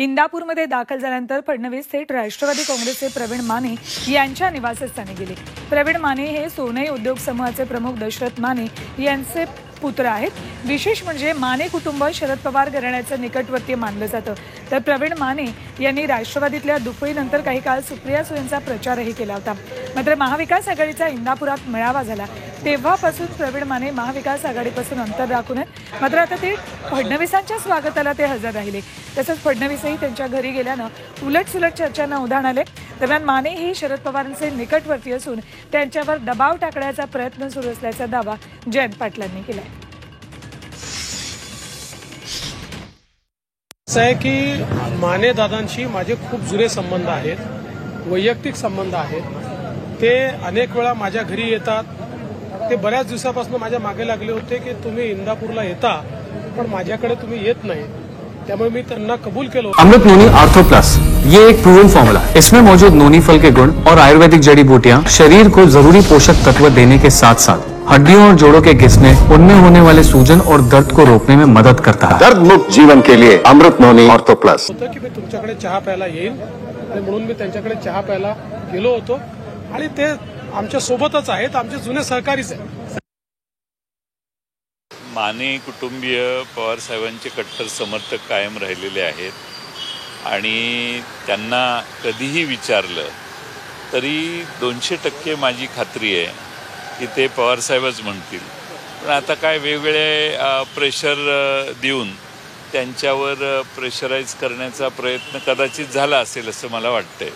इंदापूरमध्ये दाखल झाल्यानंतर फडणवीस थेट राष्ट्रवादी काँग्रेसचे प्रवीण माने यांच्या निवासस्थानी गेले। प्रवीण माने हे सोनई उद्योग समूहाचे प्रमुख दशरथ माने यांचे पुत्र आहेत। विशेष म्हणजे माने कुटुंब शरद पवार घराण्याचं निकटवर्तीय मानलं जातं। तर प्रवीण माने यांनी राष्ट्रवादीतल्या दुफळीनंतर काही काळ सुप्रिया सुळेंचा प्रचारही केला होता। मात्र महाविकास आघाडीचा इंदापुरात मेळावा झाला तेव्हापासून प्रवीण माने महाविकास आघाडीपासून अंतर राखून आहेत। मात्र आता ते फडणवीसांच्या स्वागताला ते हजर राहिले। तसंच फडणवीसही त्यांच्या घरी गेल्यानं उलटसुलट चर्चांना उधाण आले। दरम्यान माने ही शरद पवारांचे निकटवर्ती असून त्यांच्यावर दबाव टाकण्याचा प्रयत्न सुरू असल्याचा दावा जयंत पाटलांनी केला। असं आहे की माने दादांशी माझे खूप जुने संबंध आहेत, वैयक्तिक संबंध आहेत। ते अनेक वेळा माझ्या घरी येतात। ते बऱ्याच दिवसापासून माझ्या मागे लागले होते की तुम्ही इंदापूरला येता पण माझ्याकडे तुम्ही येत नाही, त्यामुळे मी त्यांना कबूल केलं। अमृत नोनी आर्थो प्लस, ये एक प्रूवन फॉर्मूला। इसमें मौजूद नोनी फल के गुण और आयुर्वेदिक जड़ी बूटियां शरीर को जरूरी पोषक तत्व देने के साथ साथ हड्डियों और जोड़ों के घिसने, उनमें होने वाले सूजन और दर्द को रोकने में मदद करता है। दर्द मुक्त जीवन के लिए अमृत नोनी आर्थो प्लस। होतं की मी तुमच्याकडे चहा प्यायला येईन आणि म्हणून मी त्यांच्याकडे चहा प्यायला गेलो होतो आणि ते आमच्या सोबतच आहेत, आमचे जुने सहकारीच आहेत। माने कुटुंबीय पवार साहेबांचे कट्टर समर्थक कायम राहिलेले आहेत आणि त्यांना कधीही विचारलं तरी 200% माझी खात्री आहे की ते पवार साहेबच म्हणतील। पण आता काय वेगवेगळे प्रेशर देऊन त्यांच्यावर प्रेशराईज करण्याचा प्रयत्न कदाचित झाला असेल असं मला वाटतंय।